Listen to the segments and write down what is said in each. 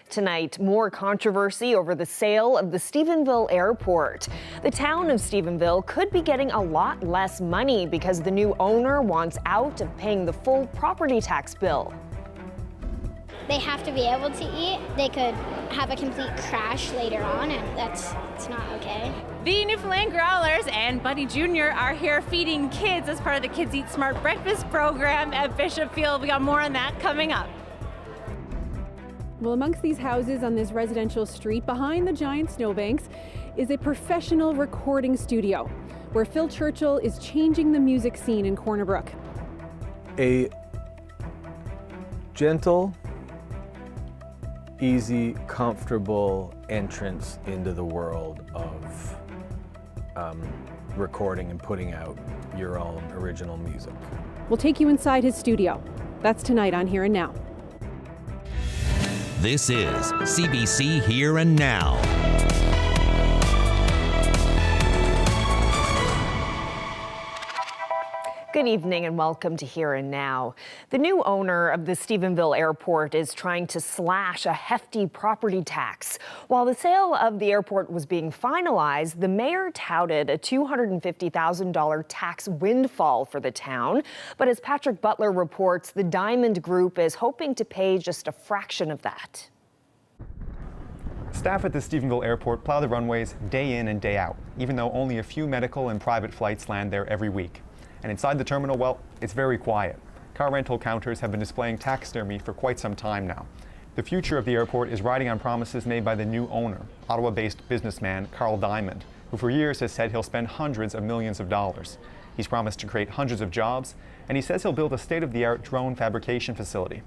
Tonight, more controversy over the sale of the Stephenville airport. The town of Stephenville could be getting a lot less money because the new owner wants out of paying the full property tax bill. They have to be able to eat. They could have a complete crash later on, and it's not okay. The Newfoundland Growlers and Buddy Jr. are here feeding kids as part of the Kids Eat Smart breakfast program at Bishop Field. We got more on that coming up. Well, amongst these houses on this residential street behind the giant snowbanks is a professional recording studio where Phil Churchill is changing the music scene in Corner Brook. A gentle, easy, comfortable entrance into the world of recording and putting out your own original music. We'll take you inside his studio. That's tonight on Here and Now. This is CBC Here and Now. Good evening and welcome to Here and Now. The new owner of the Stephenville airport is trying to slash a hefty property tax. While the sale of the airport was being finalized, the mayor touted a $250,000 tax windfall for the town. But as Patrick Butler reports, the Diamond Group is hoping to pay just a fraction of that. Staff at the Stephenville airport plow the runways day in and day out, even though only a few medical and private flights land there every week. And inside the terminal, well, it's very quiet. Car rental counters have been displaying taxidermy for quite some time now. The future of the airport is riding on promises made by the new owner, Ottawa-based businessman Carl Diamond, who for years has said he'll spend hundreds of millions of dollars. He's promised to create hundreds of jobs, and he says he'll build a state-of-the-art drone fabrication facility.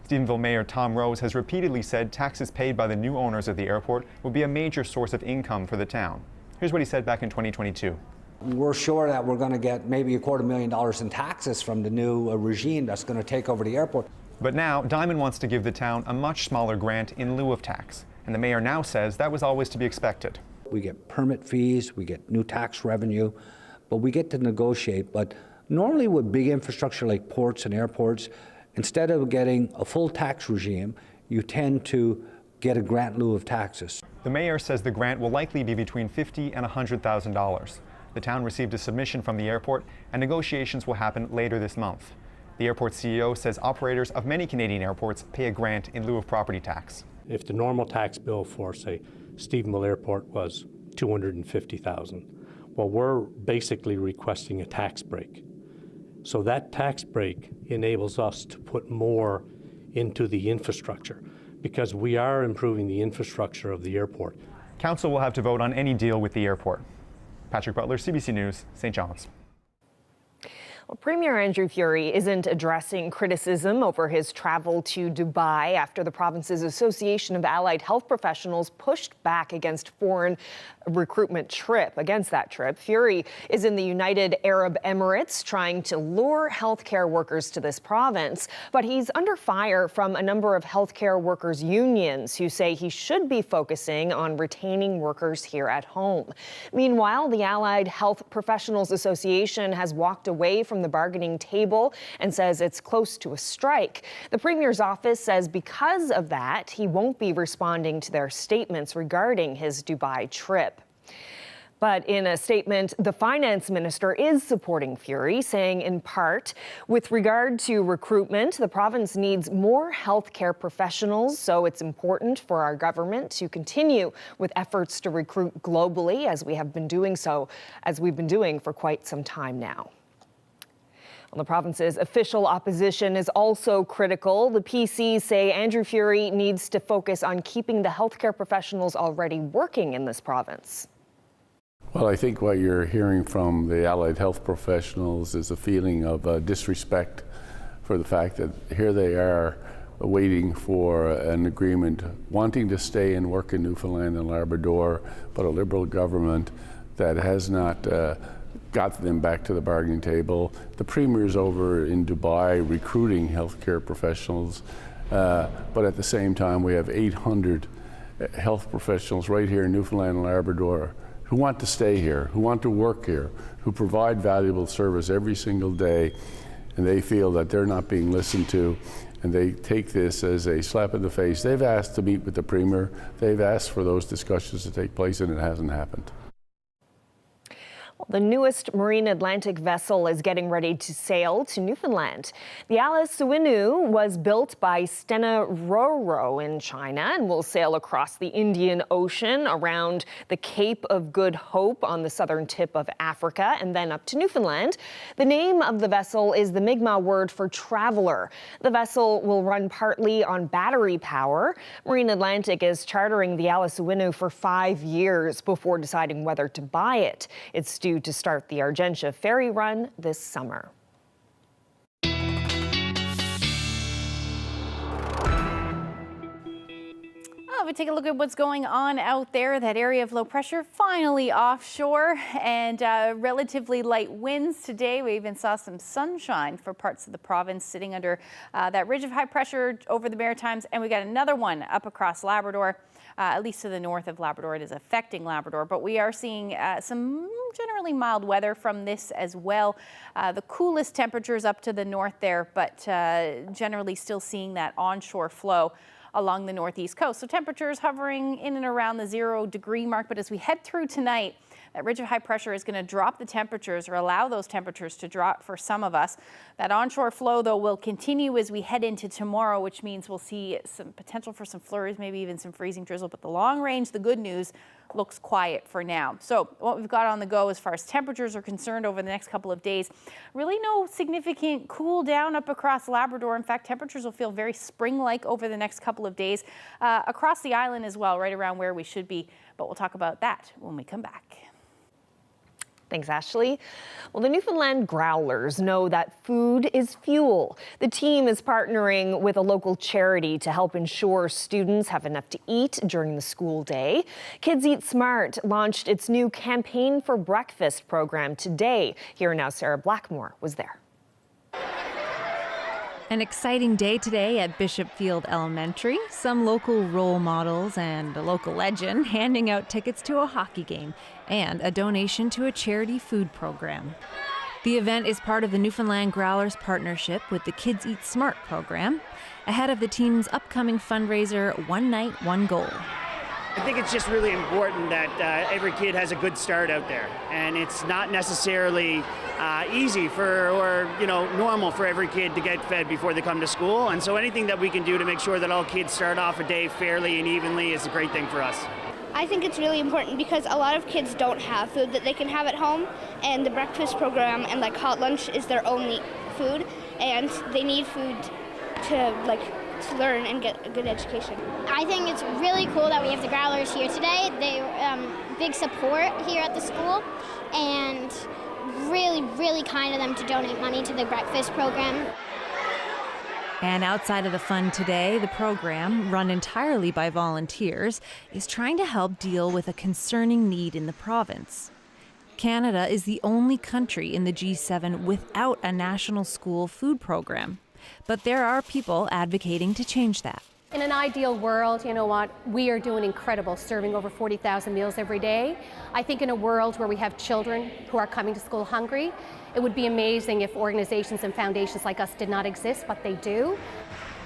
Stephenville Mayor Tom Rose has repeatedly said taxes paid by the new owners of the airport will be a major source of income for the town. Here's what he said back in 2022. We're sure that we're going to get maybe $250,000 in taxes from the new regime that's going to take over the airport. But now, Diamond wants to give the town a much smaller grant in lieu of tax. And the mayor now says that was always to be expected. We get permit fees, we get new tax revenue, but we get to negotiate. But normally with big infrastructure like ports and airports, instead of getting a full tax regime, you tend to get a grant in lieu of taxes. The mayor says the grant will likely be between $50,000 and $100,000. The town received a submission from the airport, and negotiations will happen later this month. The airport CEO says operators of many Canadian airports pay a grant in lieu of property tax. If the normal tax bill for, say, Stephenville Airport was $250,000, well, we're basically requesting a tax break. So that tax break enables us to put more into the infrastructure because we are improving the infrastructure of the airport. Council will have to vote on any deal with the airport. Patrick Butler, CBC News, St. John's. Well, Premier Andrew Furey isn't addressing criticism over his travel to Dubai after the province's Association of Allied Health Professionals pushed back against foreign recruitment trip. Against that trip, Furey is in the United Arab Emirates trying to lure healthcare workers to this province, but he's under fire from a number of healthcare workers' unions who say he should be focusing on retaining workers here at home. Meanwhile, the Allied Health Professionals Association has walked away from the bargaining table and says it's close to a strike. The Premier's office says because of that, he won't be responding to their statements regarding his Dubai trip. But in a statement, the finance minister is supporting Furey, saying in part, with regard to recruitment, the province needs more healthcare professionals, so it's important for our government to continue with efforts to recruit globally, as we've been doing for quite some time now. Well, the province's official opposition is also critical. The PCs say Andrew Furey needs to focus on keeping the healthcare professionals already working in this province. Well, I think what you're hearing from the allied health professionals is a feeling of disrespect for the fact that here they are waiting for an agreement, wanting to stay and work in Newfoundland and Labrador, but a Liberal government that has not got them back to the bargaining table. The Premier's over in Dubai recruiting healthcare professionals, but at the same time we have 800 health professionals right here in Newfoundland and Labrador who want to stay here, who want to work here, who provide valuable service every single day, and they feel that they're not being listened to. and they take this as a slap in the face. They've asked to meet with the Premier. They've asked for those discussions to take place, and it hasn't happened. The newest Marine Atlantic vessel is getting ready to sail to Newfoundland. The Alice Suinu was built by Stena Roro in China and will sail across the Indian Ocean around the Cape of Good Hope on the southern tip of Africa and then up to Newfoundland. The name of the vessel is the Mi'kmaq word for traveler. The vessel will run partly on battery power. Marine Atlantic is chartering the Alice Suinu for 5 years before deciding whether to buy it. It's due to start the Argentia ferry run this summer. We take a look at what's going on out there. That area of low pressure finally offshore, and relatively light winds today. We even saw some sunshine for parts of the province sitting under that ridge of high pressure over the Maritimes, and we got another one up across Labrador. At least to the north of Labrador, it is affecting Labrador, but we are seeing some generally mild weather from this as well. The coolest temperatures up to the north there, but generally still seeing that onshore flow along the northeast coast. So temperatures hovering in and around the 0 degree mark, but as we head through tonight, that ridge of high pressure is going to drop the temperatures, or allow those temperatures to drop for some of us. That onshore flow, though, will continue as we head into tomorrow, which means we'll see some potential for some flurries, maybe even some freezing drizzle. But the long range, the good news, looks quiet for now. So what we've got on the go as far as temperatures are concerned over the next couple of days, really no significant cool down up across Labrador. In fact, temperatures will feel very spring-like over the next couple of days across the island as well, right around where we should be. But we'll talk about that when we come back. Thanks, Ashley. Well, the Newfoundland Growlers know that food is fuel. The team is partnering with a local charity to help ensure students have enough to eat during the school day. Kids Eat Smart launched its new Campaign for Breakfast program today. Here now, Sarah Blackmore was there. An exciting day today at Bishop Field Elementary. Some local role models and a local legend handing out tickets to a hockey game and a donation to a charity food program. The event is part of the Newfoundland Growlers partnership with the Kids Eat Smart program, ahead of the team's upcoming fundraiser, One Night, One Goal. I think it's just really important that every kid has a good start out there, and it's not necessarily easy or normal for every kid to get fed before they come to school. And so anything that we can do to make sure that all kids start off a day fairly and evenly is a great thing for us. I think it's really important because a lot of kids don't have food that they can have at home, and the breakfast program and like hot lunch is their only food, and they need food to learn and get a good education. I think it's really cool that we have the Growlers here today. They big support here at the school, and really, really kind of them to donate money to the breakfast program. And outside of the fun today, the program, run entirely by volunteers, is trying to help deal with a concerning need in the province. Canada is the only country in the G7 without a national school food program. But there are people advocating to change that. In an ideal world, you know what, we are doing incredible, serving over 40,000 meals every day. I think in a world where we have children who are coming to school hungry, it would be amazing if organizations and foundations like us did not exist, but they do.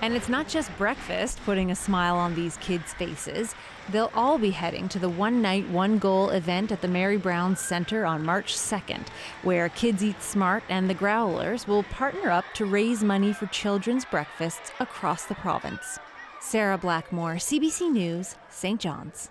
And it's not just breakfast putting a smile on these kids' faces. They'll all be heading to the One Night, One Goal event at the Mary Brown Center on March 2nd, where Kids Eat Smart and the Growlers will partner up to raise money for children's breakfasts across the province. Sarah Blackmore, CBC News, St. John's.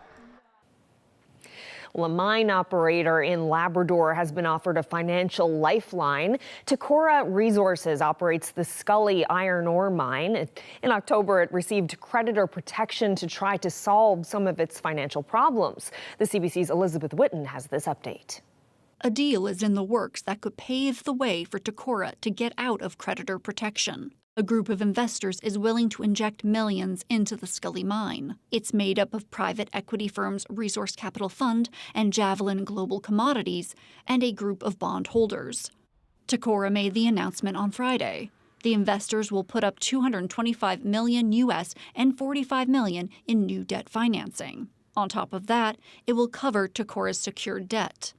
Well, a mine operator in Labrador has been offered a financial lifeline. Tacora Resources operates the Scully iron ore mine. In October, it received creditor protection to try to solve some of its financial problems. The CBC's Elizabeth Whitten has this update. A deal is in the works that could pave the way for Tacora to get out of creditor protection. A group of investors is willing to inject millions into the Scully mine. It's made up of private equity firms Resource Capital Fund and Javelin Global Commodities, and a group of bondholders. Tacora made the announcement on Friday. The investors will put up $225 million US and $45 million in new debt financing. On top of that, it will cover Tacora's secured debt.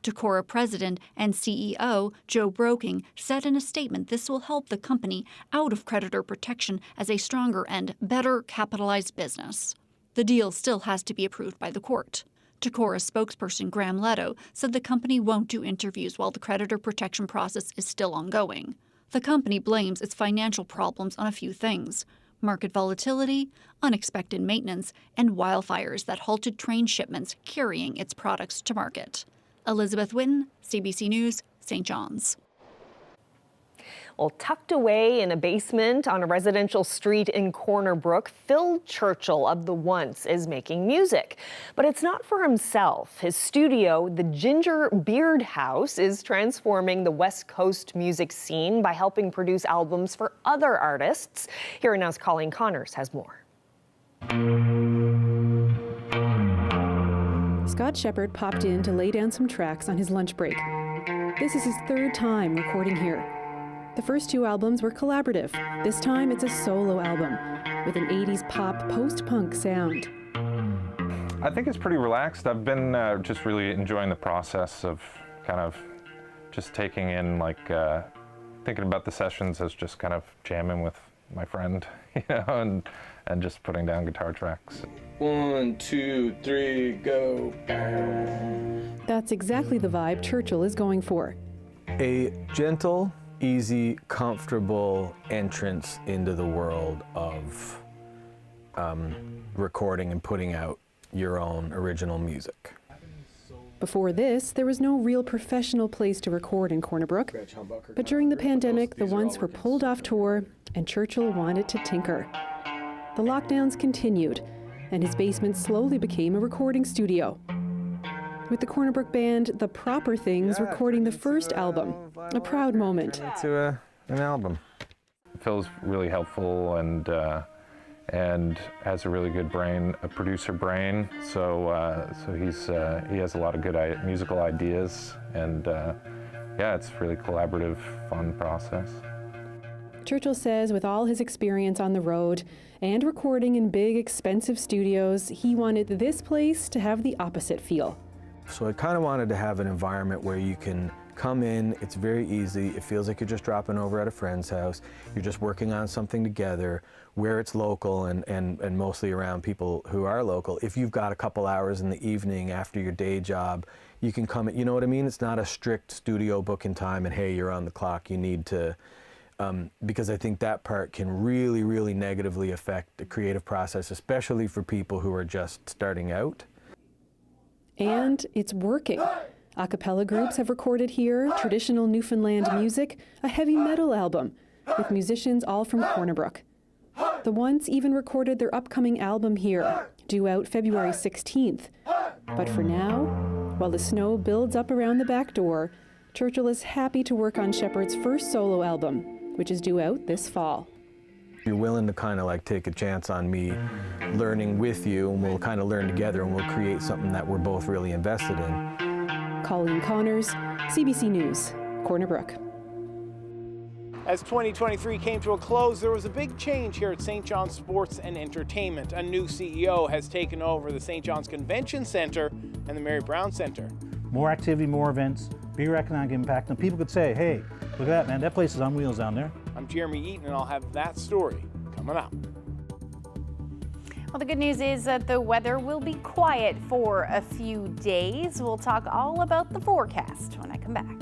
Tacora president and CEO Joe Broking said in a statement this will help the company out of creditor protection as a stronger and better capitalized business. The deal still has to be approved by the court. Tacora spokesperson Graham Leto said the company won't do interviews while the creditor protection process is still ongoing. The company blames its financial problems on a few things: market volatility, unexpected maintenance, and wildfires that halted train shipments carrying its products to market. Elizabeth Witten, CBC News, St. John's. Well, tucked away in a basement on a residential street in Brook, Phil Churchill of The Once is making music. But it's not for himself. His studio, the Ginger Beard House, is transforming the West Coast music scene by helping produce albums for other artists. Here Now's Colleen Connors has more. Scott Shepard popped in to lay down some tracks on his lunch break. This is his third time recording here. The first two albums were collaborative. This time it's a solo album with an 80s pop post-punk sound. I think it's pretty relaxed. I've been just really enjoying the process of kind of just taking in, like, thinking about the sessions as just kind of jamming with my friend, you know, and just putting down guitar tracks. 1, 2, 3, go. That's exactly the vibe Churchill is going for. A gentle, easy, comfortable entrance into the world of recording and putting out your own original music. Before this, there was no real professional place to record in Brook. But during the pandemic, the Once were pulled off tour, and Churchill wanted to tinker. The lockdowns continued, and his basement slowly became a recording studio. With the Brook band, The Proper Things, recording the first album, a proud moment. To an album. Phil's really helpful and has a really good brain, a producer brain. So he has a lot of good musical ideas, and yeah, it's a really collaborative, fun process. Churchill says with all his experience on the road and recording in big, expensive studios, he wanted this place to have the opposite feel. So I kind of wanted to have an environment where you can come in, it's very easy, it feels like you're just dropping over at a friend's house, you're just working on something together, where it's local and mostly around people who are local. If you've got a couple hours in the evening after your day job, you can come, you know what I mean? It's not a strict studio booking time and hey, you're on the clock, you need to, because I think that part can really, really negatively affect the creative process, especially for people who are just starting out. And it's working. A cappella groups have recorded here, traditional Newfoundland music, a heavy metal album, with musicians all from Brook. The Once even recorded their upcoming album here, due out February 16th. But for now, while the snow builds up around the back door, Churchill is happy to work on Shepard's first solo album, which is due out this fall. You're willing to kind of like take a chance on me learning with you, and we'll kind of learn together and we'll create something that we're both really invested in. Colleen Connors, CBC News, Brook. As 2023 came to a close, there was a big change here at St. John's Sports and Entertainment. A new CEO has taken over the St. John's Convention Centre and the Mary Brown Centre. More activity, more events, bigger economic impact, and people could say, hey, look at that, man, that place is on wheels down there. I'm Jeremy Eaton, and I'll have that story coming up. Well, the good news is that the weather will be quiet for a few days. We'll talk all about the forecast when I come back.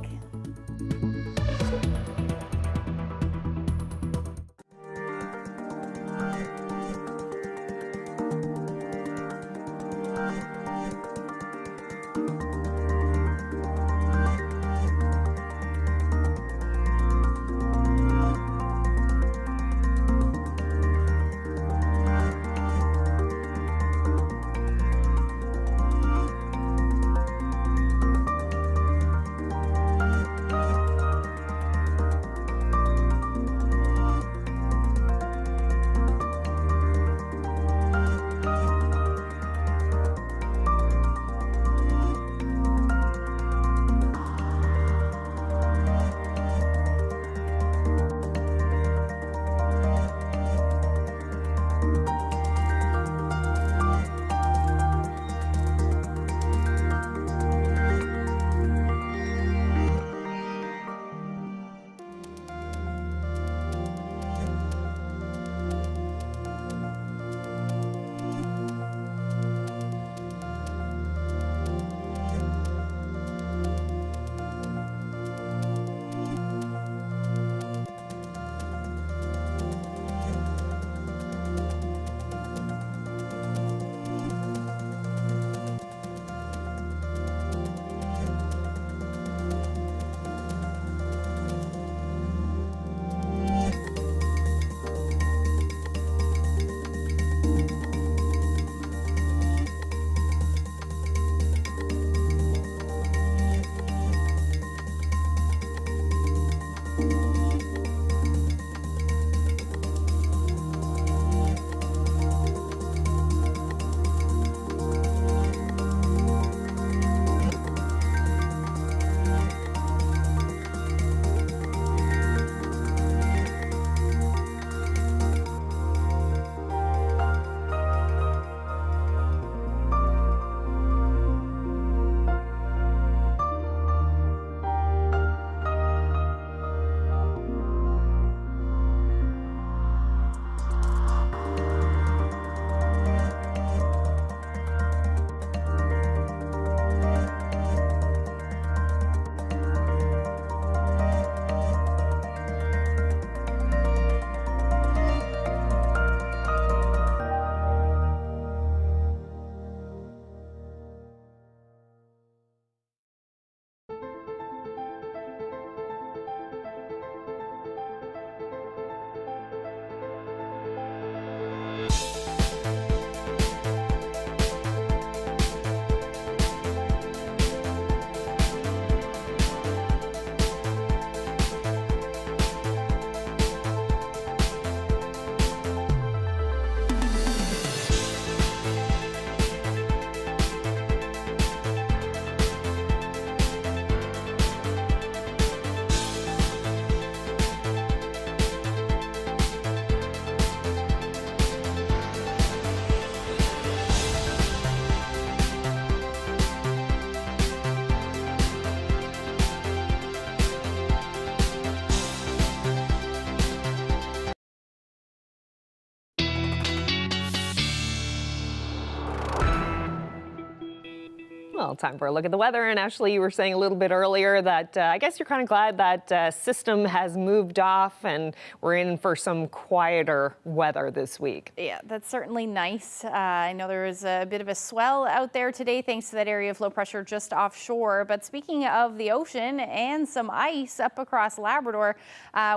Well, time for a look at the weather. And Ashley, you were saying a little bit earlier that I guess you're kind of glad that system has moved off and we're in for some quieter weather this week. Yeah, that's certainly nice. I know there was a bit of a swell out there today thanks to that area of low pressure just offshore. But speaking of the ocean and some ice up across Labrador,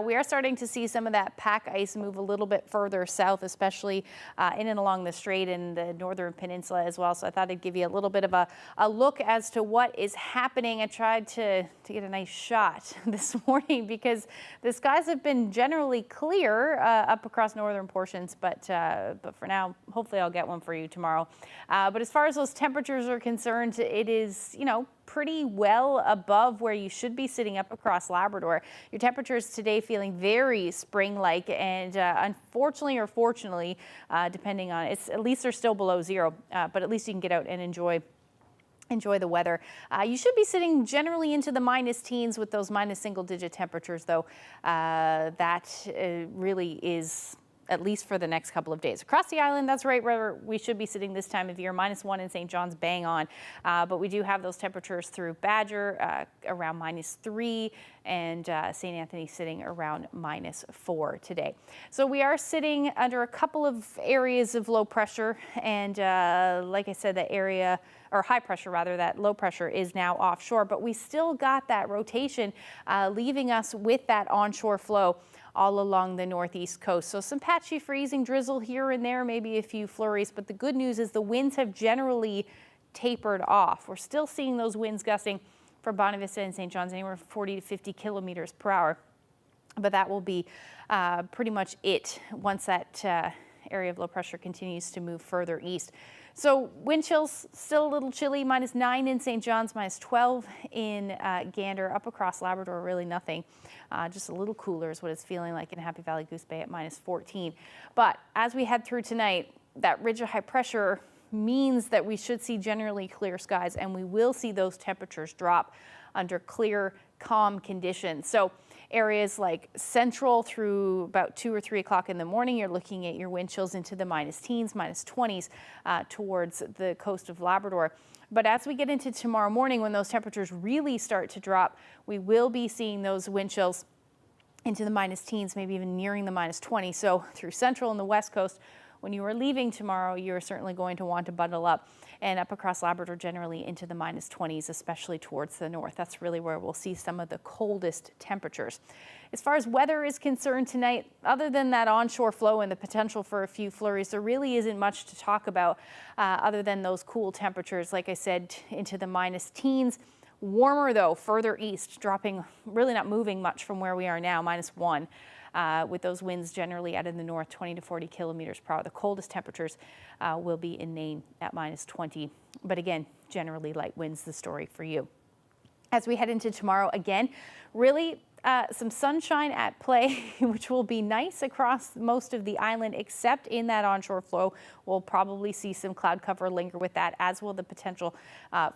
we are starting to see some of that pack ice move a little bit further south, especially in and along the strait and the northern peninsula as well. So I thought I'd give you a little bit of a look as to what is happening. I tried to get a nice shot this morning because the skies have been generally clear up across northern portions, but for now, hopefully I'll get one for you tomorrow. But as far as those temperatures are concerned, it is, pretty well above where you should be sitting up across Labrador. Your temperatures today feeling very spring-like, and unfortunately or fortunately, depending on it's at least they're still below zero, but at least you can get out and enjoy the weather. You should be sitting generally into the minus teens with those minus single-digit temperatures, though. That really is at least for the next couple of days. Across the island, that's right where we should be sitting this time of year, -1 in St. John's, bang on. But we do have those temperatures through Badger around -3 and St. Anthony sitting around -4 today. So we are sitting under a couple of areas of low pressure, and like I said, the area or high pressure rather, that low pressure is now offshore, but we still got that rotation leaving us with that onshore flow all along the northeast coast. So some patchy freezing drizzle here and there, maybe a few flurries, but the good news is the winds have generally tapered off. We're still seeing those winds gusting for Bonavista Vista and St. John's anywhere from 40 to 50 kilometers per hour. But that will be pretty much it once that area of low pressure continues to move further east. So wind chills still a little chilly, -9 in St. John's, -12 in Gander. Up across Labrador, really nothing. Just a little cooler is what it's feeling like in Happy Valley Goose Bay at -14. But as we head through tonight, that ridge of high pressure means that we should see generally clear skies, and we will see those temperatures drop under clear, calm conditions. So areas like central through about 2 or 3 o'clock in the morning, you're looking at your wind chills into the -teens, -20s towards the coast of Labrador. But as we get into tomorrow morning, when those temperatures really start to drop, we will be seeing those wind chills into the -teens, maybe even nearing the -20. So through central and the west coast, when you are leaving tomorrow, you're certainly going to want to bundle up, and up across Labrador generally into the -20s, especially towards the north. That's really where we'll see some of the coldest temperatures. As far as weather is concerned tonight, other than that onshore flow and the potential for a few flurries, there really isn't much to talk about other than those cool temperatures, like I said, into the -teens. Warmer though, further east, dropping, really not moving much from where we are now, -1. With those winds generally out in the north, 20 to 40 kilometers per hour. The coldest temperatures will be in Nain at -20. But again, generally light winds, the story for you. As we head into tomorrow, again, really some sunshine at play, which will be nice across most of the island, except in that onshore flow. We'll probably see some cloud cover linger with that, as will the potential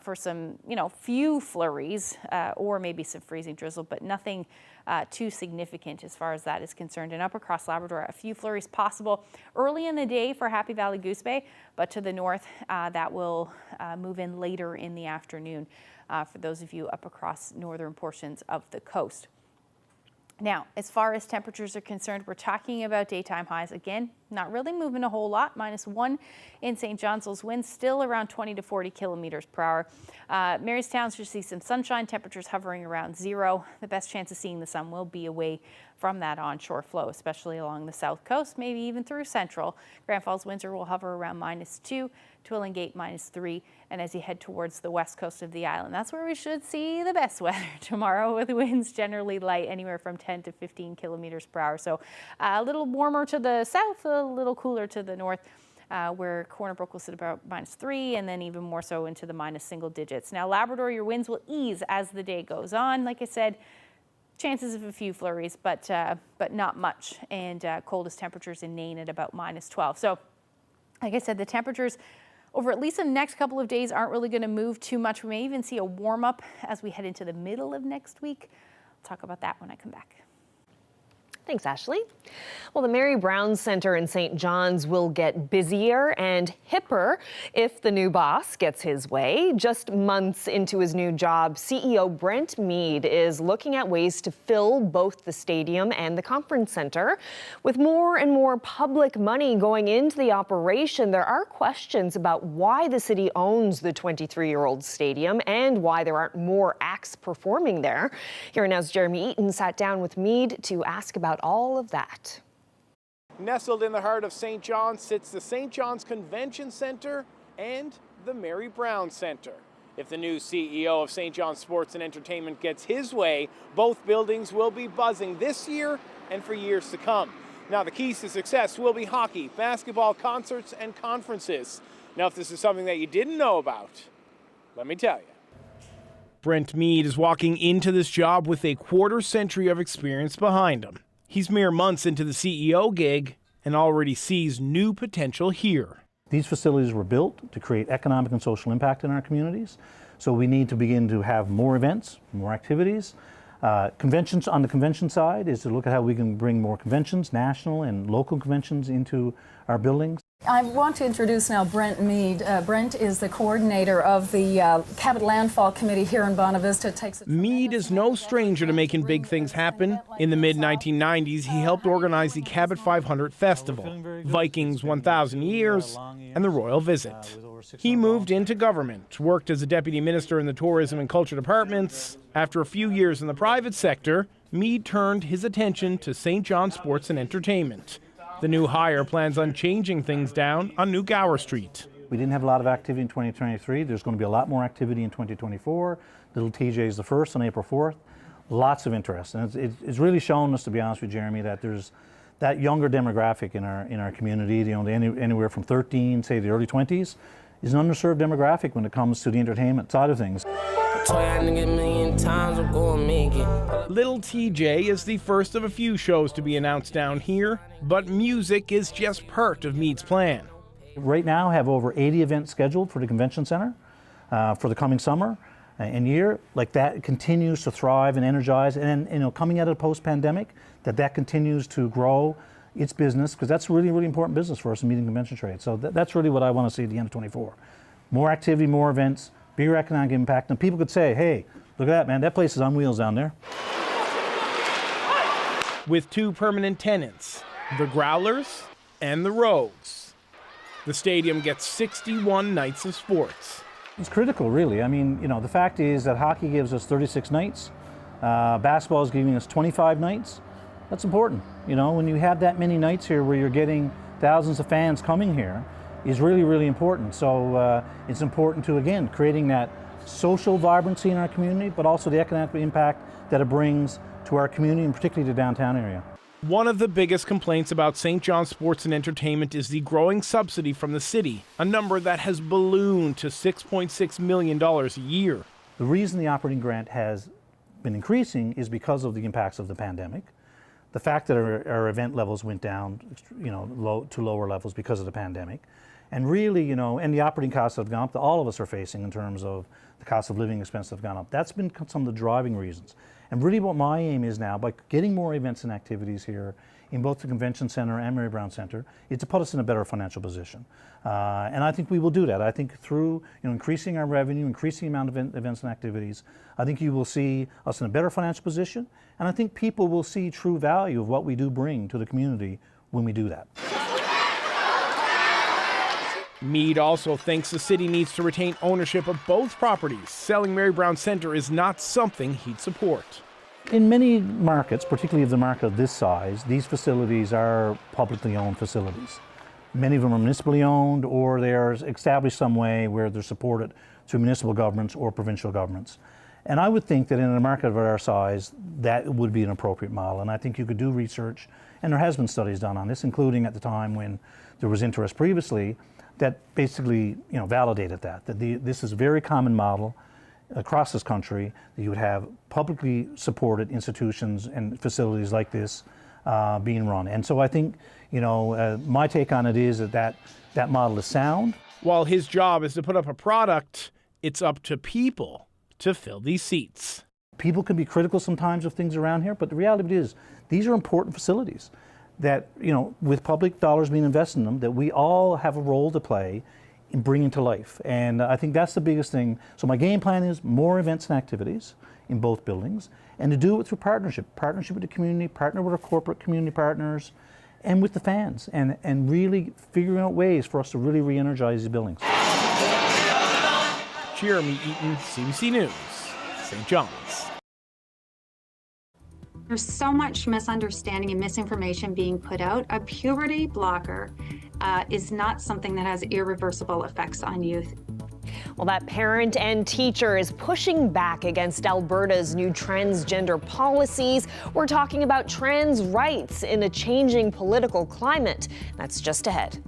for some, few flurries or maybe some freezing drizzle, but nothing too significant as far as that is concerned. And up across Labrador, a few flurries possible early in the day for Happy Valley Goose Bay, but to the north, that will move in later in the afternoon for those of you up across northern portions of the coast. Now, as far as temperatures are concerned, we're talking about daytime highs. Again, not really moving a whole lot. -1 in St. John's. Those winds still around 20 to 40 kilometers per hour. Marystown should see some sunshine, temperatures hovering around 0. The best chance of seeing the sun will be away from that onshore flow, especially along the south coast, maybe even through central. Grand Falls, Windsor will hover around -2, Twillingate -3, and as you head towards the west coast of the island, that's where we should see the best weather tomorrow, with winds generally light, anywhere from 10 to 15 kilometers per hour. So a little warmer to the south, a little cooler to the north, where Corner Brook will sit about -3, and then even more so into the -single digits. Now, Labrador, your winds will ease as the day goes on. Like I said, chances of a few flurries, but not much. And coldest temperatures in Nain at about -12. So, like I said, the temperatures over at least the next couple of days aren't really going to move too much. We may even see a warm up as we head into the middle of next week. I'll talk about that when I come back. Thanks, Ashley. Well, the Mary Brown Centre in St. John's will get busier and hipper if the new boss gets his way. Just months into his new job, CEO Brent Mead is looking at ways to fill both the stadium and the conference centre. With more and more public money going into the operation, there are questions about why the city owns the 23-year-old stadium and why there aren't more acts performing there. Here Now's Jeremy Eaton sat down with Mead to ask about all of that. Nestled in the heart of St. John's sits the St. John's Convention Centre and the Mary Brown Centre. If the new CEO of St. John's Sports and Entertainment gets his way, both buildings will be buzzing this year and for years to come. Now, the keys to success will be hockey, basketball, concerts, and conferences. Now, if this is something that you didn't know about, let me tell you. Brent Mead is walking into this job with a quarter-century of experience behind him. He's mere months into the CEO gig and already sees new potential here. These facilities were built to create economic and social impact in our communities, so we need to begin to have more events, more activities. Conventions on the convention side is to look at how we can bring more conventions, national and local conventions, into our buildings. I want to introduce now Brent Mead. Brent is the coordinator of the Cabot Landfall Committee here in Bonavista. Mead is no stranger to making big things happen. In the mid-1990s, he helped organize the Cabot 500 Festival, Vikings 1,000 Years, and the Royal Visit. He moved into government, worked as a deputy minister in the tourism and culture departments. After a few years in the private sector, Mead turned his attention to St. John's Sports and Entertainment. The new hire plans on changing things down on New Gower Street. We didn't have a lot of activity in 2023. There's going to be a lot more activity in 2024. Little TJ is the first on April 4th. Lots of interest. And it's really shown us, to be honest with Jeremy, that there's that younger demographic in our community, anywhere from 13, say the early 20s, is an underserved demographic when it comes to the entertainment side of things. Little TJ is the first of a few shows to be announced down here, but music is just part of Mead's plan. Right now, I have over 80 events scheduled for the convention center for the coming summer and year. Like that continues to thrive and energize, and coming out of the post-pandemic, that continues to grow its business, because that's really, really important business for us in meeting convention trade. So that's really what I want to see at the end of 24. More activity, more events, bigger economic impact, and people could say, hey, look at that, man, that place is on wheels down there. With two permanent tenants, the Growlers and the Rogues. The stadium gets 61 nights of sports. It's critical, really. I mean, the fact is that hockey gives us 36 nights. Basketball is giving us 25 nights. That's important. When you have that many nights here where you're getting thousands of fans coming here is really, really important. So it's important to, again, creating that social vibrancy in our community, but also the economic impact that it brings to our community, and particularly the downtown area. One of the biggest complaints about St. John's Sports and Entertainment is the growing subsidy from the city, a number that has ballooned to $6.6 million a year. The reason the operating grant has been increasing is because of the impacts of the pandemic. The fact that our event levels went down, to lower levels because of the pandemic. And really, and the operating costs have gone up that all of us are facing in terms of the cost of living expenses have gone up. That's been some of the driving reasons. And really what my aim is now, by getting more events and activities here in both the Convention Center and Mary Brown Center, is to put us in a better financial position. And I think we will do that. I think through increasing our revenue, increasing the amount of events and activities, I think you will see us in a better financial position. And I think people will see true value of what we do bring to the community when we do that. Mead also thinks the city needs to retain ownership of both properties. Selling Mary Brown Center is not something he'd support. In many markets, particularly of the market of this size, these facilities are publicly owned facilities. Many of them are municipally owned, or they are established some way where they're supported through municipal governments or provincial governments. And I would think that in a market of our size, that would be an appropriate model. And I think you could do research, and there has been studies done on this, including at the time when there was interest previously, that basically validated that this is a very common model across this country, that you would have publicly supported institutions and facilities like this being run. And so I think my take on it is that model is sound. While his job is to put up a product, it's up to people to fill these seats. People can be critical sometimes of things around here, but the reality is These are important facilities that, with public dollars being invested in them, that we all have a role to play in bringing to life. And I think that's the biggest thing. So my game plan is more events and activities in both buildings, and to do it through partnership with the community, partner with our corporate community partners, and with the fans, and really figuring out ways for us to really re-energize these buildings. Jeremy Eaton, CBC News, St. John's. There's so much misunderstanding and misinformation being put out. A puberty blocker is not something that has irreversible effects on youth. Well, that parent and teacher is pushing back against Alberta's new transgender policies. We're talking about trans rights in a changing political climate. That's just ahead.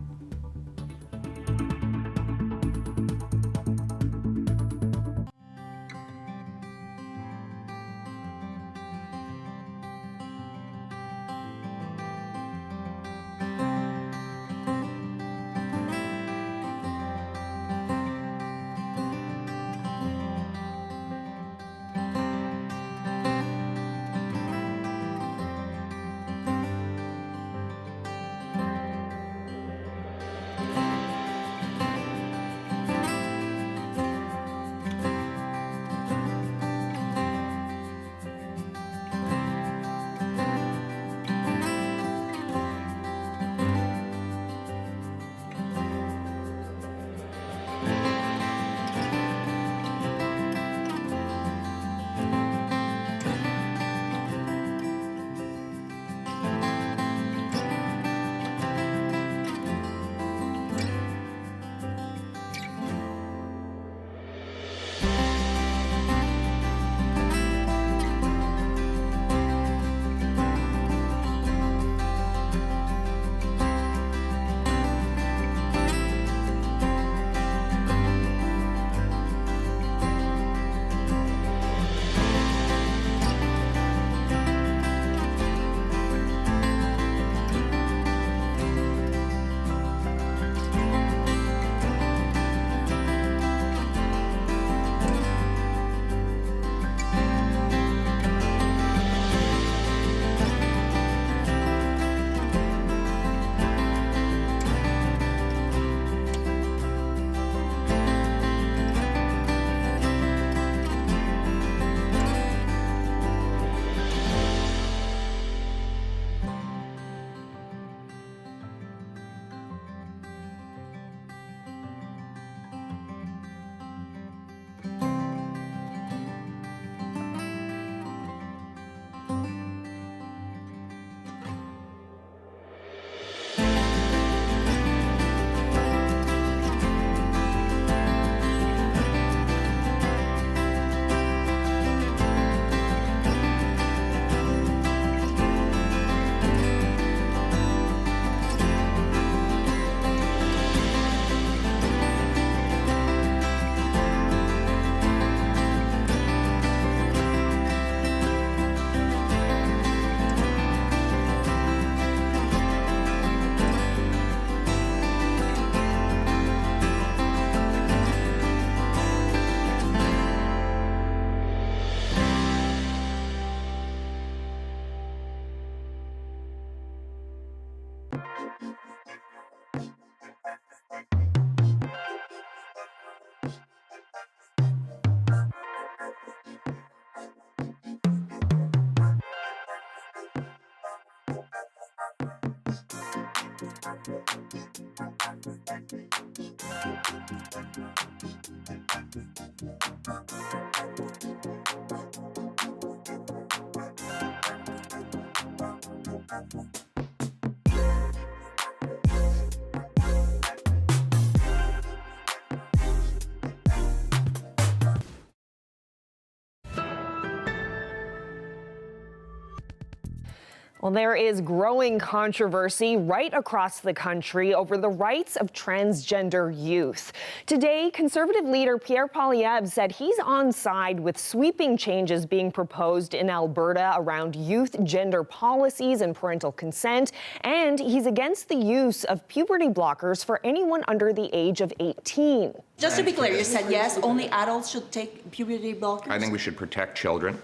Well, there is growing controversy right across the country over the rights of transgender youth. Today, Conservative leader Pierre Poilievre said he's on side with sweeping changes being proposed in Alberta around youth gender policies and parental consent, and he's against the use of puberty blockers for anyone under the age of 18. Just to be clear, you said yes, only adults should take puberty blockers? I think we should protect children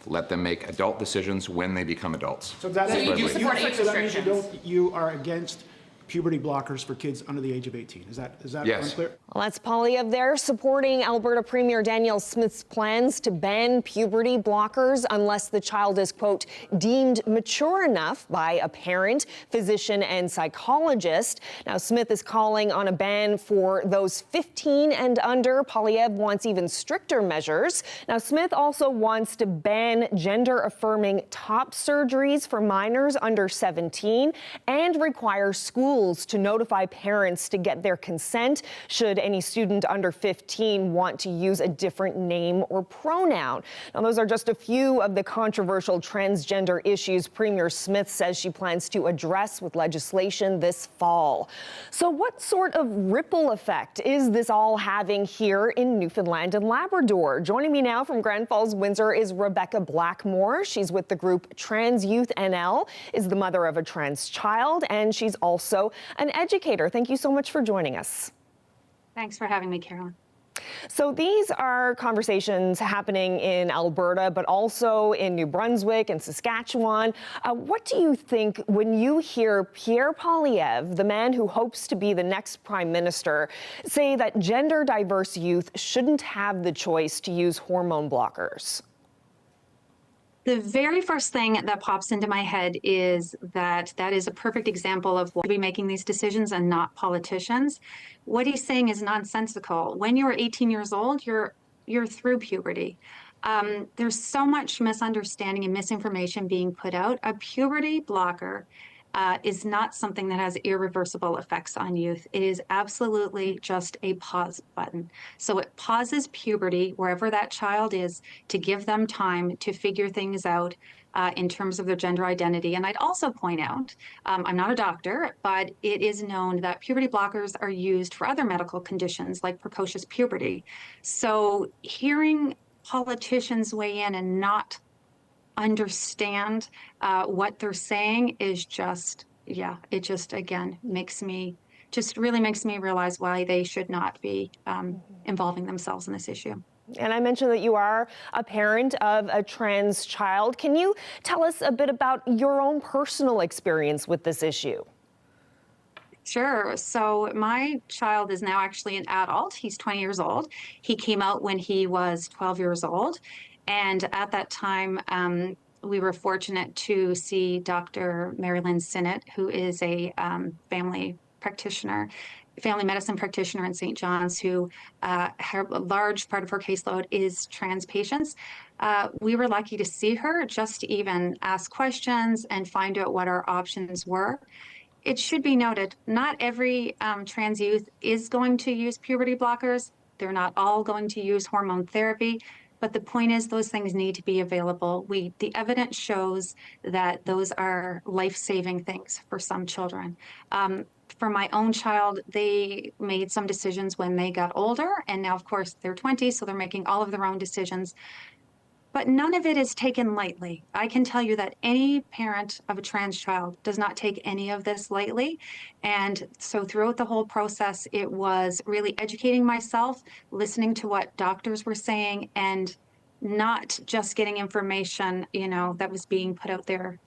let them make adult decisions when they become adults. So that you means support age restrictions? You are against puberty blockers for kids under the age of 18. Is that Yes. unclear? Well, that's Polyev there supporting Alberta Premier Danielle Smith's plans to ban puberty blockers unless the child is, quote, deemed mature enough by a parent, physician, and psychologist. Now, Smith is calling on a ban for those 15 and under. Polyev wants even stricter measures. Now, Smith also wants to ban gender-affirming top surgeries for minors under 17 and require schools to notify parents to get their consent should any student under 15 want to use a different name or pronoun. Now, those are just a few of the controversial transgender issues Premier Smith says she plans to address with legislation this fall. So what sort of ripple effect is this all having here in Newfoundland and Labrador? Joining me now from Grand Falls, Windsor is Rebecca Blackmore. She's with the group Trans Youth NL, is the mother of a trans child, and she's also an educator. Thank you so much for joining us. Thanks for having me, Carolyn. So these are conversations happening in Alberta, but also in New Brunswick and Saskatchewan. What do you think when you hear Pierre Poilievre, the man who hopes to be the next prime minister, say that gender diverse youth shouldn't have the choice to use hormone blockers? The very first thing that pops into my head is that is a perfect example of why we be making these decisions and not politicians. What he's saying is nonsensical. When you're 18 years old, you're through puberty. There's so much misunderstanding and misinformation being put out. A puberty blocker is not something that has irreversible effects on youth. It is absolutely just a pause button. So it pauses puberty wherever that child is to give them time to figure things out in terms of their gender identity. And I'd also point out, I'm not a doctor, but it is known that puberty blockers are used for other medical conditions like precocious puberty. So hearing politicians weigh in and not understand what they're saying is just, it just, again, really makes me realize why they should not be involving themselves in this issue. And I mentioned that you are a parent of a trans child. Can you tell us a bit about your own personal experience with this issue? Sure. So my child is now actually an adult. He's 20 years old. He came out when he was 12 years old. And at that time, we were fortunate to see Dr. Mary Lynn Sinnott, who is a family medicine practitioner in St. John's, who a large part of her caseload is trans patients. We were lucky to see her just to even ask questions and find out what our options were. It should be noted, not every trans youth is going to use puberty blockers. They're not all going to use hormone therapy. But the point is, those things need to be available. The evidence shows that those are life-saving things for some children. For my own child, they made some decisions when they got older, and now, of course, they're 20, so they're making all of their own decisions. But none of it is taken lightly. I can tell you that any parent of a trans child does not take any of this lightly. And so throughout the whole process, it was really educating myself, listening to what doctors were saying, and not just getting information, that was being put out there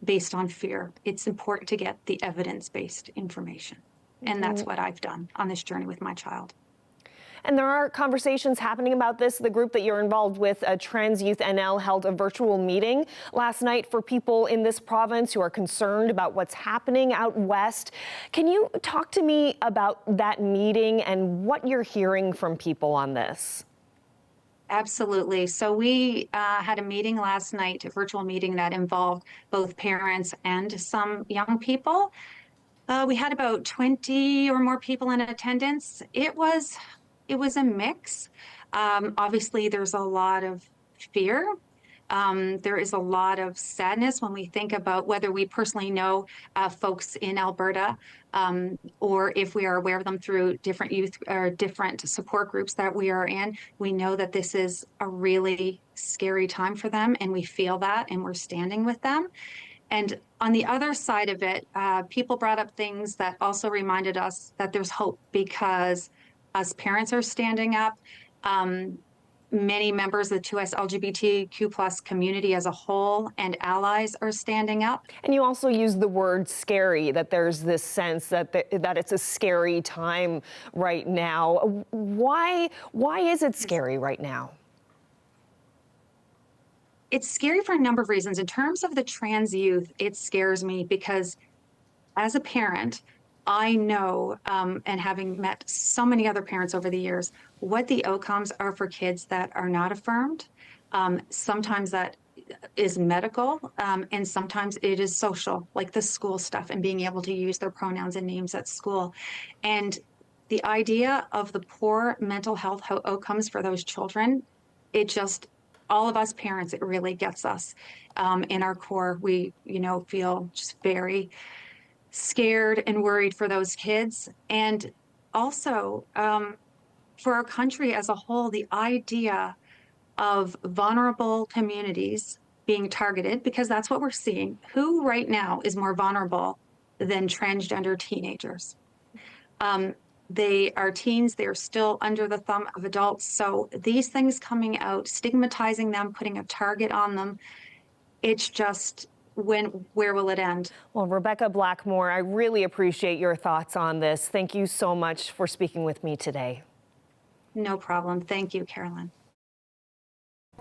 based on fear. It's important to get the evidence-based information. And that's what I've done on this journey with my child. And there are conversations happening about this. The group that you're involved with, Trans Youth NL, held a virtual meeting last night for people in this province who are concerned about what's happening out west. Can you talk to me about that meeting and what you're hearing from people on this? Absolutely. So we had a meeting last night, a virtual meeting that involved both parents and some young people. We had about 20 or more people in attendance. It was a mix. Obviously, there's a lot of fear. There is a lot of sadness when we think about whether we personally know folks in Alberta or if we are aware of them through different youth or different support groups that we are in. We know that this is a really scary time for them, and we feel that, and we're standing with them. And on the other side of it, people brought up things that also reminded us that there's hope, because us parents are standing up. many members of the 2S LGBTQ plus community as a whole and allies are standing up. And you also use the word scary, that there's this sense that that it's a scary time right now. Why is it scary right now? It's scary for a number of reasons. In terms of the trans youth, it scares me because as a parent, I know, and having met so many other parents over the years, what the outcomes are for kids that are not affirmed. Sometimes that is medical, and sometimes it is social, like the school stuff and being able to use their pronouns and names at school. And the idea of the poor mental health outcomes for those children, it just, all of us parents, it really gets us. In our core, we, feel just very scared and worried for those kids. And also for our country as a whole, the idea of vulnerable communities being targeted, because that's what we're seeing. Who right now is more vulnerable than transgender teenagers? They are teens, they are still under the thumb of adults. So these things coming out, stigmatizing them, putting a target on them, it's just, where will it end? Well, Rebecca Blackmore, I really appreciate your thoughts on this. Thank you so much for speaking with me today. No problem. Thank you, Carolyn.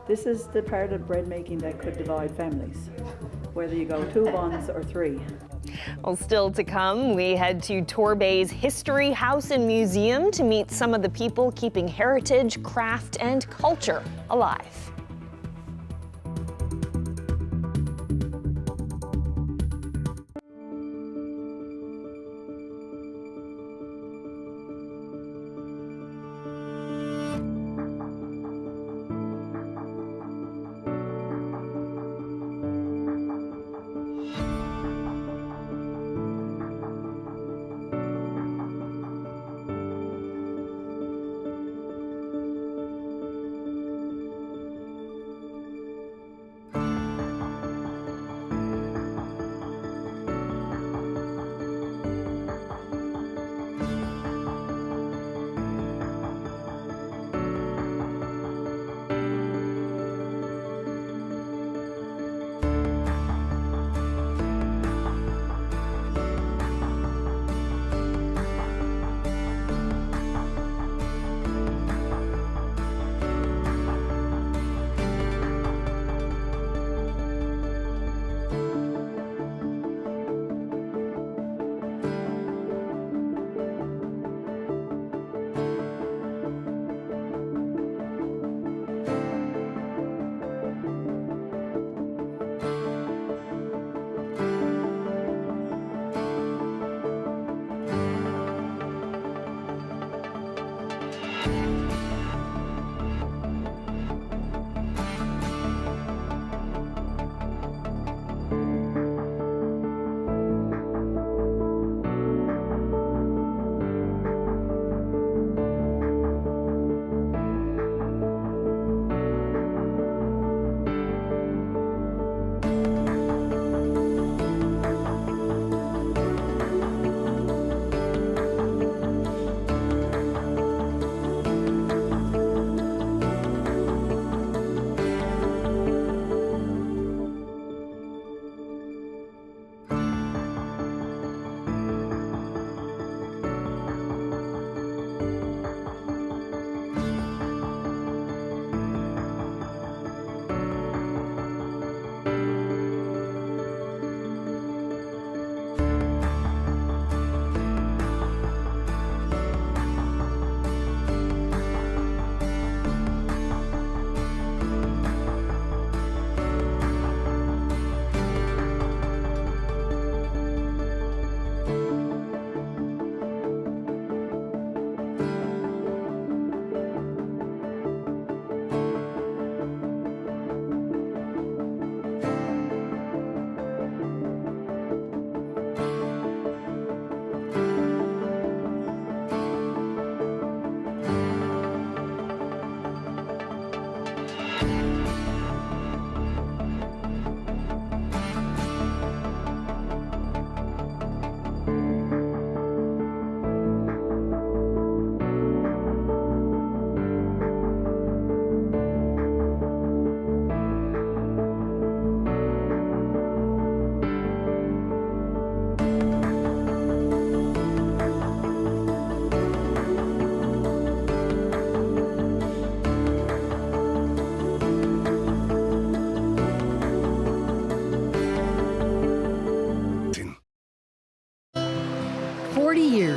This is the part of bread making that could divide families, whether you go 2 buns or 3. Well, still to come, we head to Torbay's History House and Museum to meet some of the people keeping heritage, craft, and culture alive.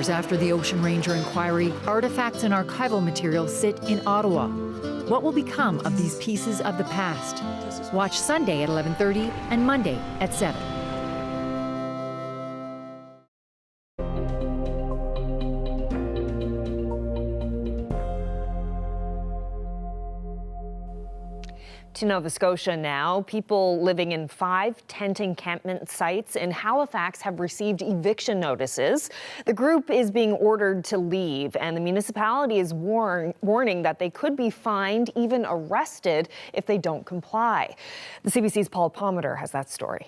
years after the Ocean Ranger inquiry, artifacts and archival materials sit in Ottawa. What will become of these pieces of the past? Watch Sunday at 11:30 and Monday at 7. To Nova Scotia now, people living in 5 tent encampment sites in Halifax have received eviction notices. The group is being ordered to leave, and the municipality is warning that they could be fined, even arrested, if they don't comply. The CBC's Paul Palmeter has that story.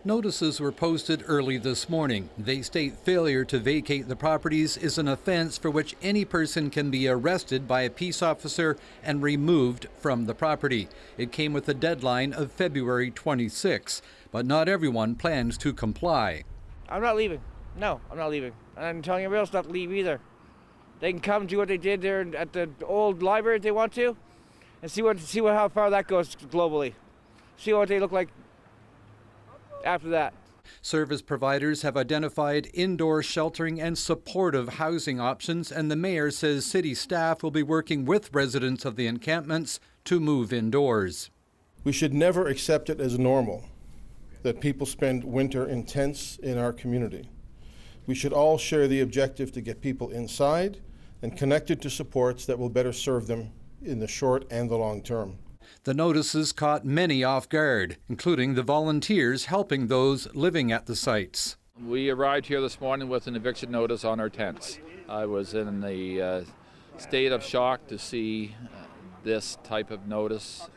Notices were posted early this morning. They state failure to vacate the properties is an offense for which any person can be arrested by a peace officer and removed from the property. It came with a deadline of February 26, but not everyone plans to comply. I'm not leaving. No, I'm not leaving. And I'm telling everybody else not to leave either. They can come do what they did there at the old library if they want to, and see how far that goes globally. See what they look like after that. Service providers have identified indoor sheltering and supportive housing options, and the mayor says city staff will be working with residents of the encampments to move indoors. We should never accept it as normal that people spend winter in tents in our community. We should all share the objective to get people inside and connected to supports that will better serve them in the short and the long term. The notices caught many off guard, including the volunteers helping those living at the sites. We arrived here this morning with an eviction notice on our tents. I was in the state of shock to see this type of notice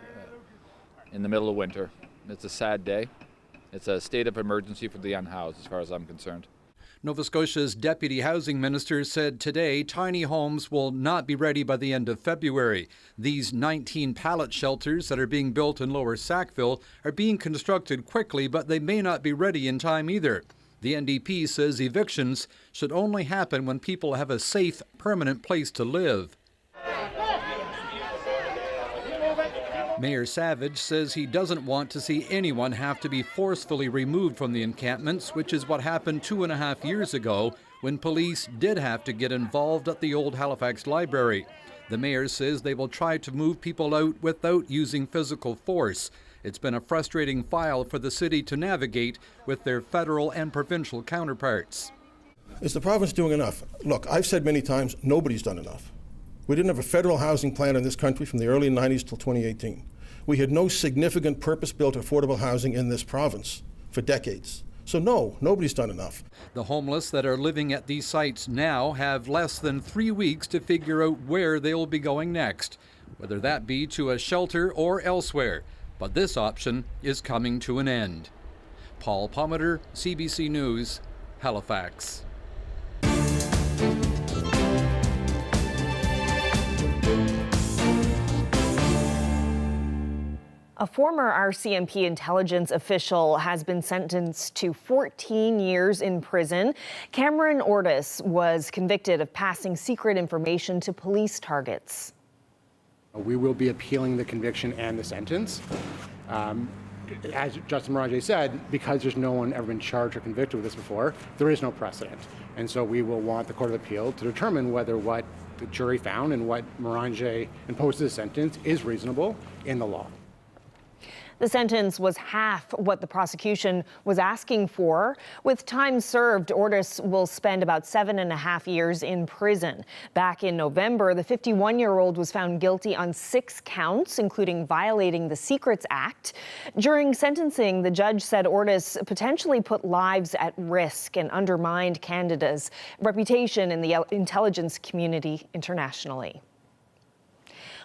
in the middle of winter. It's a sad day. It's a state of emergency for the unhoused, as far as I'm concerned. Nova Scotia's Deputy Housing Minister said today tiny homes will not be ready by the end of February. These 19 pallet shelters that are being built in Lower Sackville are being constructed quickly, but they may not be ready in time either. The NDP says evictions should only happen when people have a safe, permanent place to live. Mayor Savage says he doesn't want to see anyone have to be forcefully removed from the encampments, which is what happened 2.5 years ago when police did have to get involved at the old Halifax library. The mayor says they will try to move people out without using physical force. It's been a frustrating file for the city to navigate with their federal and provincial counterparts. Is the province doing enough? Look, I've said many times, nobody's done enough. We didn't have a federal housing plan in this country from the early 90s till 2018. We had no significant purpose-built affordable housing in this province for decades. So no, nobody's done enough. The homeless that are living at these sites now have less than 3 weeks to figure out where they'll be going next, whether that be to a shelter or elsewhere. But this option is coming to an end. Paul Palmeter, CBC News, Halifax. A former RCMP intelligence official has been sentenced to 14 years in prison. Cameron Ortis was convicted of passing secret information to police targets. We will be appealing the conviction and the sentence. As Justin Mirage said, because there's no one ever been charged or convicted with this before, there is no precedent. And so we will want the Court of Appeal to determine whether what the jury found and what Mirage imposed as a sentence is reasonable in the law. The sentence was half what the prosecution was asking for. With time served, Ortis will spend about 7.5 years in prison. Back in November, the 51-year-old was found guilty on 6 counts, including violating the Secrets Act. During sentencing, the judge said Ortis potentially put lives at risk and undermined Canada's reputation in the intelligence community internationally.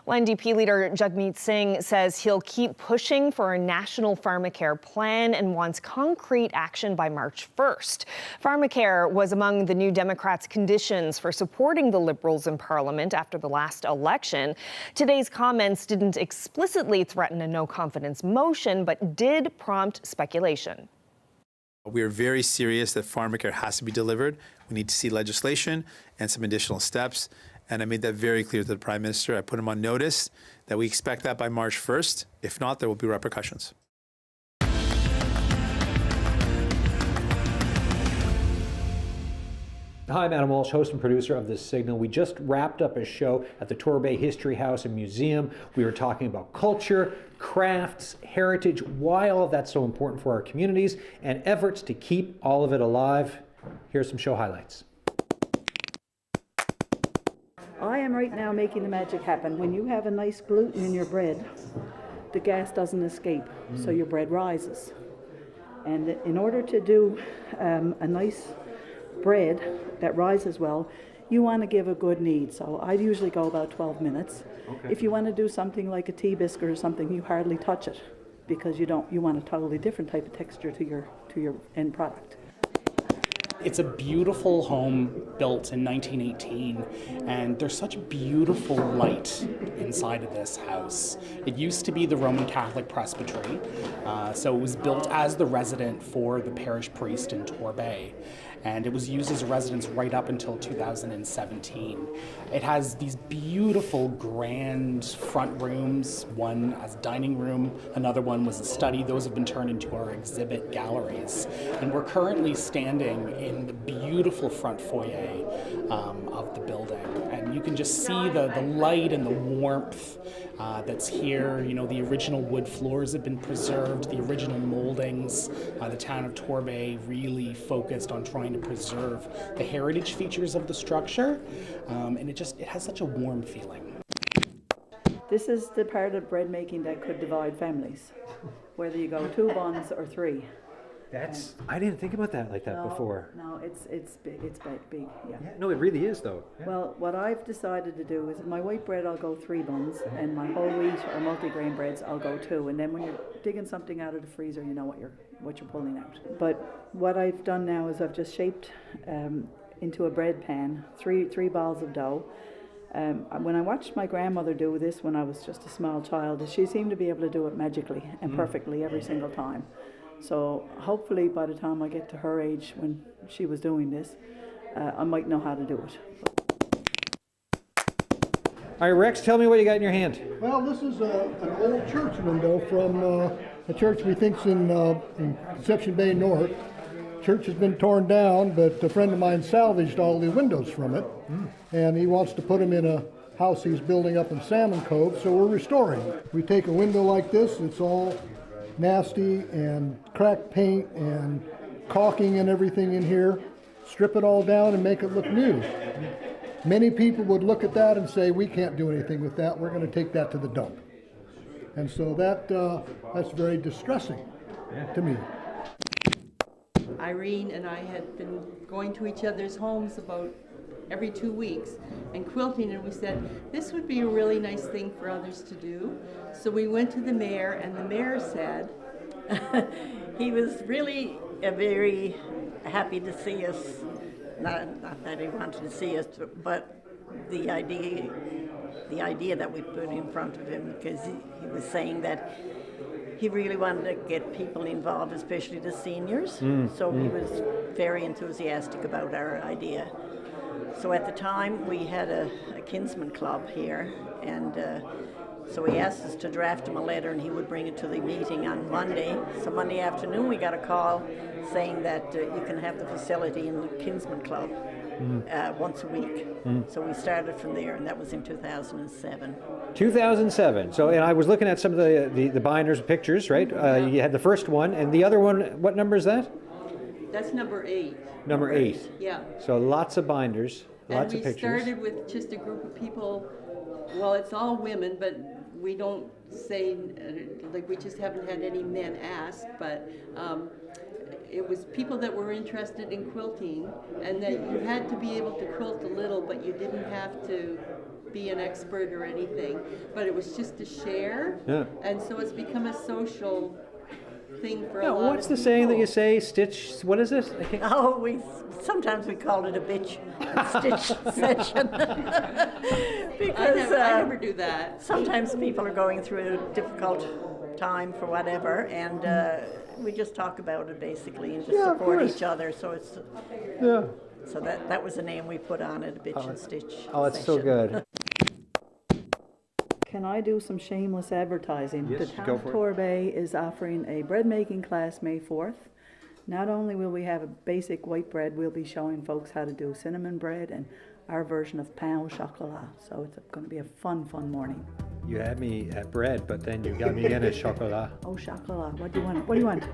NDP leader Jagmeet Singh says he'll keep pushing for a national pharmacare plan and wants concrete action by March 1st. Pharmacare was among the New Democrats' conditions for supporting the Liberals in Parliament after the last election. Today's comments didn't explicitly threaten a no-confidence motion, but did prompt speculation. We are very serious that pharmacare has to be delivered. We need to see legislation and some additional steps. And I made that very clear to the Prime Minister. I put him on notice that we expect that by March 1st. If not, there will be repercussions. Hi, I'm Adam Walsh, host and producer of This Signal. We just wrapped up a show at the Torbay History House and Museum. We were talking about culture, crafts, heritage, why all of that's so important for our communities, and efforts to keep all of it alive. Here's some show highlights. I am right now making the magic happen. When you have a nice gluten in your bread, the gas doesn't escape, so your bread rises. And in order to do a nice bread that rises well, you want to give a good knead. So I usually go about 12 minutes. Okay. If you want to do something like a tea biscuit or something, you hardly touch it because you want a totally different type of texture to your end product. It's a beautiful home built in 1918, and there's such beautiful light inside of this house. It used to be the Roman Catholic Presbytery, so it was built as the residence for the parish priest in Torbay, and it was used as a residence right up until 2017. It has these beautiful grand front rooms, one as a dining room, another one was a study. Those have been turned into our exhibit galleries, and we're currently standing in the beautiful front foyer of the building, and you can just see the light and the warmth that's here. You know, the original wood floors have been preserved, the original moldings. The town of Torbay really focused on trying to preserve the heritage features of the structure, and it has such a warm feeling. This is the part of bread making that could divide families, whether you go 2 buns or 3. I didn't think about that like that before. No, it's big, yeah. No, it really is though. Yeah. Well, what I've decided to do is my white bread I'll go 3 buns, and my whole wheat or multigrain breads I'll go 2, and then when you're digging something out of the freezer, you know what you're pulling out. But what I've done now is I've just shaped into a bread pan 3 balls of dough. When I watched my grandmother do this when I was just a small child, she seemed to be able to do it magically and perfectly every single time. So hopefully by the time I get to her age when she was doing this, I might know how to do it. All right, Rex, tell me what you got in your hand. Well, this is an old church window from a church we think's in Conception Bay North. Church has been torn down, but a friend of mine salvaged all the windows from it, and he wants to put them in a house he's building up in Salmon Cove, so we're restoring it. We take a window like this, it's all nasty and cracked paint and caulking and everything in here, strip it all down and make it look new. Many people would look at that and say, we can't do anything with that, we're going to take that to the dump. And so that's very distressing to me. Irene and I had been going to each other's homes about every 2 weeks and quilting, and we said this would be a really nice thing for others to do. So we went to the mayor, and the mayor said he was really very happy to see us. Not that he wanted to see us, but the idea that we put in front of him, because he was saying that he really wanted to get people involved, especially the seniors. So he was very enthusiastic about our idea. So at the time we had a kinsman club here, and so he asked us to draft him a letter and he would bring it to the meeting on Monday. So Monday afternoon we got a call saying that you can have the facility in the kinsman club once a week. So we started from there, and that was in 2007. 2007. So, and I was looking at some of the binders pictures, right? You had the first one, and the other one, what number is that? That's number 8. Number 8. Yeah. So lots of binders, lots of pictures. And we started with just a group of people. Well, it's all women, but we don't say, like, we just haven't had any men ask, but it was people that were interested in quilting, and that you had to be able to quilt a little, but you didn't have to be an expert or anything, but it was just to share. Yeah. And so it's become a social thing for a lot what's of the people. saying that you say, stitch, what is it? Sometimes we call it a bitch stitch session. Because I never do that. Sometimes people are going through a difficult time for whatever, and we just talk about it basically and just support each other. So it's so that was the name we put on it, a bitch and stitch. Oh, it's so good. Can I do some shameless advertising? Yes, the town go of for it. Torbay is offering a bread making class May 4th. Not only will we have a basic white bread, we'll be showing folks how to do cinnamon bread and our version of pain au chocolat. So it's going to be a fun morning. You had me at bread, but then you got me again at chocolat. Oh, chocolat. What do you want? What do you want?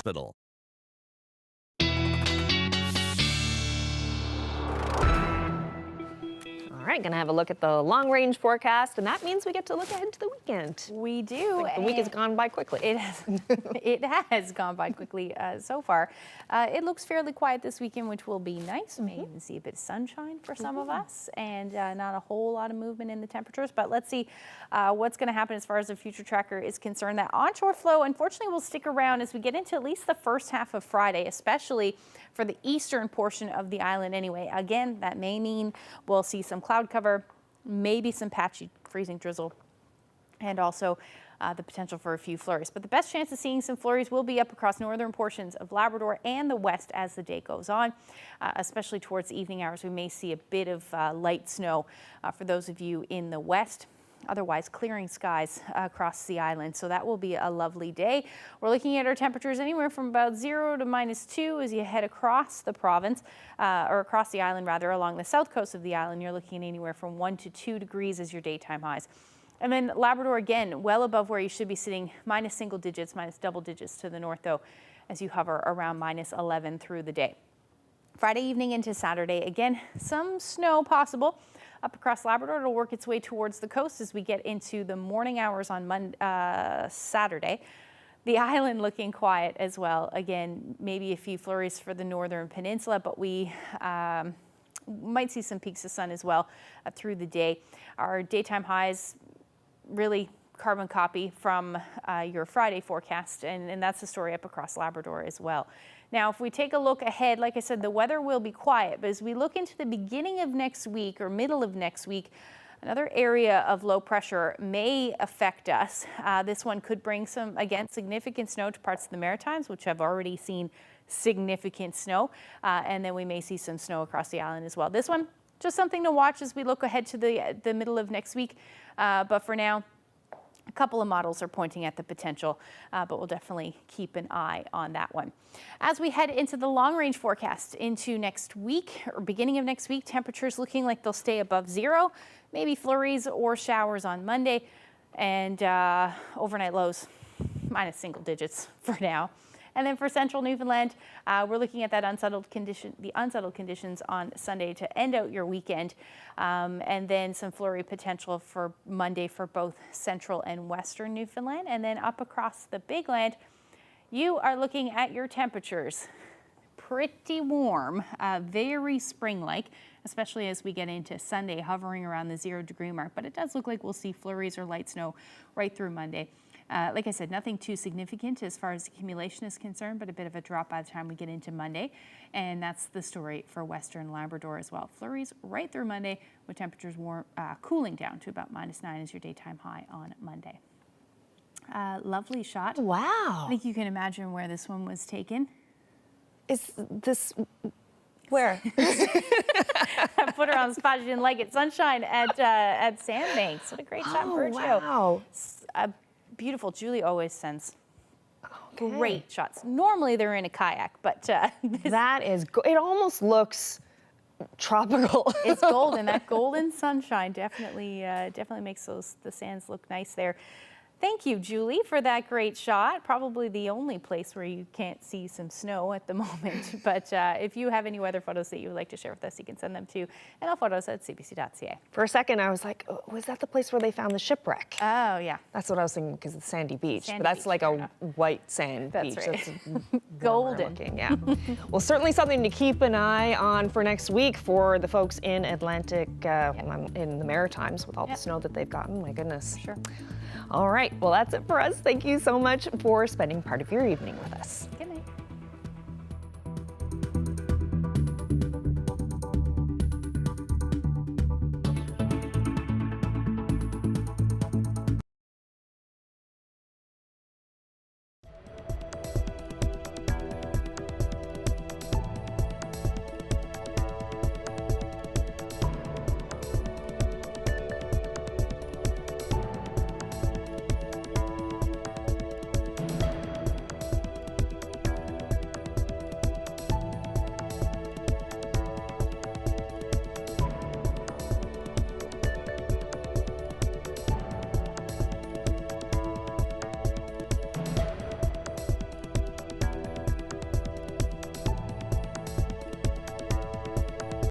Hospital. All right, gonna have a look at the long-range forecast, and that means we get to look ahead to the weekend. We do. Like the week has gone by quickly. It has gone by quickly so far. It looks fairly quiet this weekend, which will be nice. We may even see a bit of sunshine for some of us, and not a whole lot of movement in the temperatures. But let's see what's going to happen as far as the future tracker is concerned. That onshore flow, unfortunately, will stick around as we get into at least the first half of Friday, especially for the eastern portion of the island anyway. Again, that may mean we'll see some cloud cover, maybe some patchy freezing drizzle, and also the potential for a few flurries. But the best chance of seeing some flurries will be up across northern portions of Labrador and the west as the day goes on, especially towards the evening hours. We may see a bit of light snow for those of you in the west. Otherwise, clearing skies across the island. So that will be a lovely day. We're looking at our temperatures anywhere from about 0 to -2 as you head across the province, or across the island rather. Along the south coast of the island, you're looking at anywhere from 1 to 2 degrees as your daytime highs. And then Labrador again, well above where you should be sitting, minus single digits, minus double digits to the north though, as you hover around minus 11 through the day. Friday evening into Saturday, again, some snow possible up across Labrador. It'll work its way towards the coast as we get into the morning hours on Saturday. The island looking quiet as well. Again, maybe a few flurries for the northern peninsula, but we might see some peaks of sun as well through the day. Our daytime highs really carbon copy from your Friday forecast, and that's the story up across Labrador as well. Now, if we take a look ahead, like I said, the weather will be quiet, but as we look into the beginning of next week or middle of next week, another area of low pressure may affect us. This one could bring some, again, significant snow to parts of the Maritimes, which have already seen significant snow, and then we may see some snow across the island as well. This one, just something to watch as we look ahead to the middle of next week, but for now, a couple of models are pointing at the potential, but we'll definitely keep an eye on that one. As we head into the long-range forecast into next week, or beginning of next week, temperatures looking like they'll stay above zero, maybe flurries or showers on Monday, and overnight lows minus single digits for now. And then for central Newfoundland, we're looking at that unsettled conditions on Sunday to end out your weekend. And then some flurry potential for Monday for both central and western Newfoundland. And then up across the Big Land, you are looking at your temperatures. Pretty warm, very spring-like, especially as we get into Sunday, hovering around the 0 degree mark. But it does look like we'll see flurries or light snow right through Monday. Like I said, nothing too significant as far as accumulation is concerned, but a bit of a drop by the time we get into Monday. And that's the story for western Labrador as well. Flurries right through Monday with temperatures cooling down to about -9 as your daytime high on Monday. Lovely shot. Wow. I think you can imagine where this one was taken. Is this... Where? I put her on the spot. She didn't like it. Sunshine at Sandbanks. What a great shot, Virgil. Wow. Beautiful. Julie always sends great shots. Normally they're in a kayak, but that is, it almost looks tropical. It's golden. That golden sunshine definitely makes the sands look nice there. Thank you, Julie, for that great shot. Probably the only place where you can't see some snow at the moment. But if you have any weather photos that you would like to share with us, you can send them to nlphotos@cbc.ca. For a second, I was like, oh, was that the place where they found the shipwreck? Oh, yeah. That's what I was thinking because it's sandy beach. Sandy but that's beach, like a white sand beach. Right. That's golden. Looking, yeah. Well, certainly something to keep an eye on for next week for the folks in Atlantic, in the Maritimes with all the snow that they've gotten. My goodness. Sure. All right, well, that's it for us. Thank you so much for spending part of your evening with us.